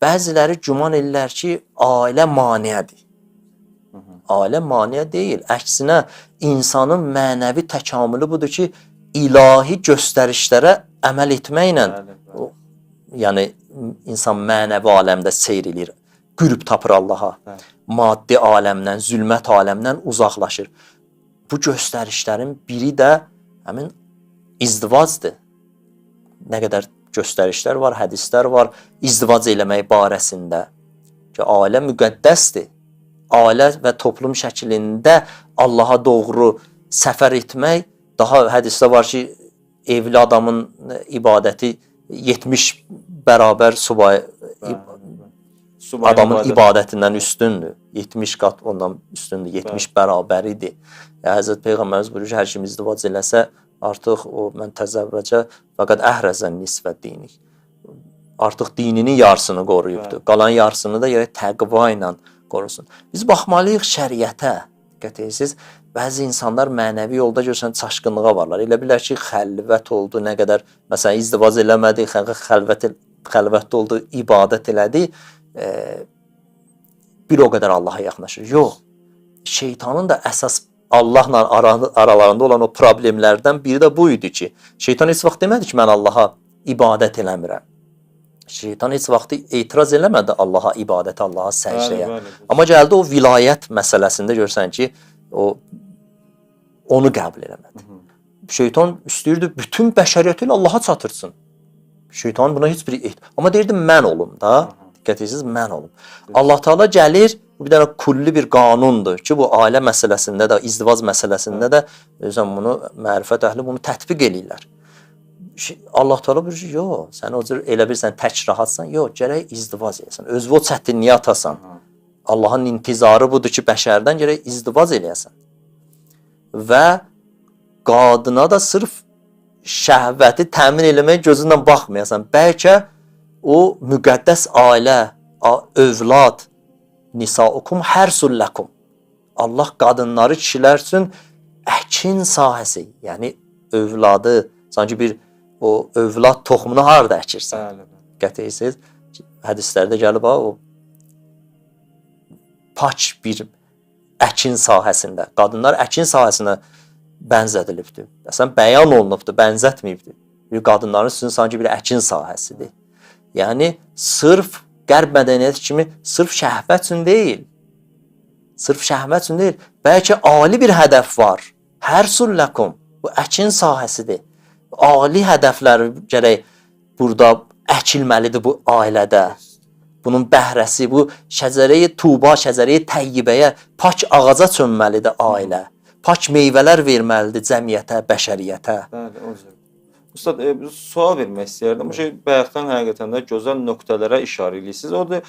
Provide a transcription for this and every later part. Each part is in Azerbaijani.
Bəziləri güman edirlər ki, ailə maneədir. Ailə maneə deyil. Əksinə, insanın mənəvi təkamülü budur ki, ilahi göstərişlərə əməl etməklə, yəni insan mənəvi aləmdə seyr edir, qürb tapır Allaha. Maddi aləmdən, zülmət aləmdən uzaqlaşır. Bu göstərişlərin biri də həmin izdivacdır. Nə qədər göstərişlər var, hədislər var izdivac eləmək barəsində ki, ailə müqəddəsdir. Ailə və toplum şəklində Allaha doğru səfər etmək, daha hədisdə var ki, evli adamın ibadəti 70 bərabər subay adamın ibadətindən üstündür. 70 qat ondan üstündür, 70 bərabəridir. Həzrət Peyğəmbərimiz buyurur ki, hər kim izdivac eləsə, artıq o mən təzəvvəcə fəqət əhrəzən nisbət dinik. Artıq dininin yarısını qoruyubdur. Qalan yarısını da yerə təqva ilə qorusun. Biz baxmalıyıq şəriətə. Diqqət edirsiniz, bəzi insanlar mənəvi yolda görsən çaşqınlığa varlar. Elə bilər ki, xəlvət oldu, nə qədər məsələn izdivac eləmədi, xəlvətdə oldu, ibadət elədi, bir o qədər Allaha yaxınlaşır. Yox, şeytanın da əsas Allahla aralarında olan o problemlərdən biri də bu idi ki, şeytan heç vaxt demədi ki, mən Allaha ibadət eləmirəm. Şeytan heç vaxt etiraz eləmədi Allaha ibadətə, Allaha səcdəyə. Amma gəldi o vilayət məsələsində görsən ki, onu qəbul eləmədi. Şeytan istəyirdi bütün bəşəriyyəti ilə Allaha çatırsın. Şeytan buna heç bir amma deyirdi mən olum da. Diqqət edirsiniz, mən olum. Allah Teala gəlir, bu bir dənə kulli bir qanundur ki, bu ailə məsələsində də, izdivac məsələsində də bunu mərifət əhli bunu tətbiq eləyirlər. Allah Teala buyurur ki, yox, sən o cür elə bilirsən tək rahatsan, yox, gərək izdivac eləyəsən, özünü o çətinliyə atasan. Allahın intizarı budur ki, bəşərdən gərək izdivac eləyəsən. Və qadına da sırf şəhvəti təmin eləmək gözündən baxmayasan. Bəlkə o müqəddəs ailə, övlad, nisaukum hərsulləkum. Allah qadınları kişilər üçün əkin sahəsi, yəni övladı, sanki bir o övlad toxumunu harada əkirsən? Diqqət edirsiniz, hədislərdə gəlib o paç bir əkin sahəsində, qadınlar əkin sahəsinə bənzədilibdir. Məsələn, bəyan olunubdur, bənzətməyibdir. Bir qadınların sizin sanki bir əkin sahəsidir. Yəni, sırf qərb mədəniyyəti kimi sırf şəhvət üçün deyil. Sırf şəhvət üçün deyil. Bəlkə ali bir hədəf var. Hərsulləkum. Bu əkin sahəsidir. Ali hədəflər gərək burada əkilməlidir bu ailədə. Bunun bəhrəsi, bu şəcərəyi tuba, şəcərəyi təyyibəyə, pak ağaca çönməlidir ailə. Pak meyvələr verməlidir cəmiyyətə, bəşəriyyətə. Bəli, o cür. Ustad, sual vermək istəyərdim. Bu şey bayaqdan həqiqətən də gözəl nöqtələrə işarə edirsiniz. Orada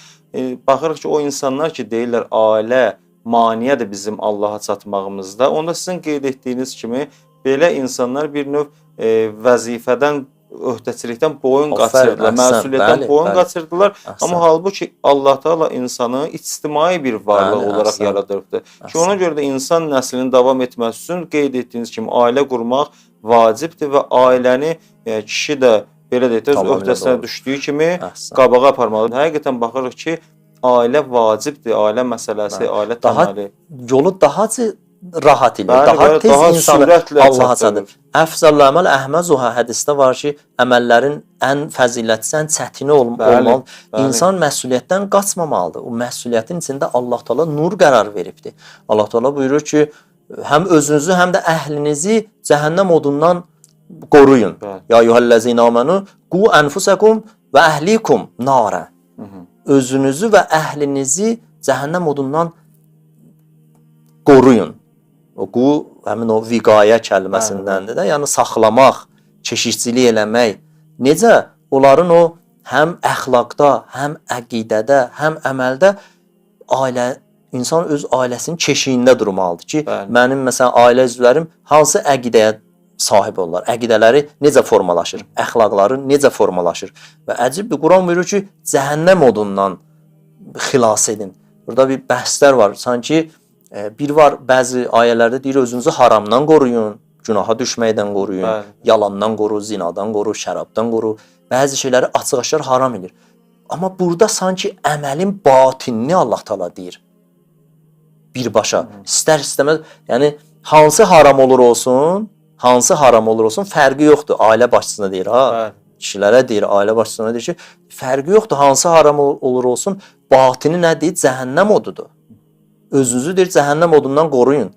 baxırıq ki, o insanlar ki, deyirlər ailə maneədir bizim Allaha çatmağımızda. Onda sizin qeyd etdiyiniz kimi belə insanlar bir növ vəzifədən, öhdəçilikdən boyun qaçırdılar, məsuliyyətdən boyun qaçırdılar. Amma halbuki Allah Teala insanı ictimai bir varlıq olaraq yaradırdı. Ki ona görə də insan nəslinin davam etməsi üçün qeyd etdiyiniz kimi ailə qurmaq vacibdir və ailəni kişi də belə deyək də öz öhdəsinə düşdüyü kimi qabağa aparmalıdır. Həqiqətən baxırıq ki, ailə vacibdir, ailə məsələsi, ailə təməli. Yolu daha rahat ilə, daha tez insanı Allaha çatdır. Əfzəllə əməl əhməzuhə hədisdə var ki, əməllərin ən fəzilətlisi, ən çətini olmalı. İnsan məsuliyyətdən qaçmamalıdır. O məsuliyyətin içində Allah Teala nur qərar veribdir. Allah Teala buyurur ki, həm özünüzü, həm də əhlinizi cəhənnəm odundan qoruyun. Ya eyyuhəl-ləzina amanu qu ənfusakum və əhlikum nara. Özünüzü və əhlinizi cəhənnəm odundan qoruyun. O qu həmin o viqayə kəlməsindəndir də, yəni saxlamaq, keşikçilik eləmək. Necə? Onların o həm əxlaqda, həm əqidədə, həm əməldə insan öz ailəsinin keşiyində durmalıdır ki, mənim məsələn ailə üzvlərim hansı əqidəyə sahib olurlar, əqidələri necə formalaşır, əxlaqları necə formalaşır. Və əcib bir Quran buyurur ki, cəhənnəm odundan xilas edin. Burada bir bəhslər var. Sanki bir var, bəzi ayələrdə deyir, özünüzü haramdan qoruyun, günaha düşməkdən qoruyun, yalandan qoru, zinadan qoru, şərabdan qoru. Bəzi şeyləri açıq-aşkar haram edir. Amma burada sanki əməlin batinini Allah Taala deyir. Birbaşa. İstər-istəməz, yəni hansı haram olur olsun, fərqi yoxdur. Ailə başçısına deyir ha. Bəli. Kişilərə deyir, ailə başçısına deyir ki, fərqi yoxdur. Hansı haram olur olsun, batini nə deyir? Cəhənnəm odudur. Özünüzü deyir cəhənnəm odundan qoruyun.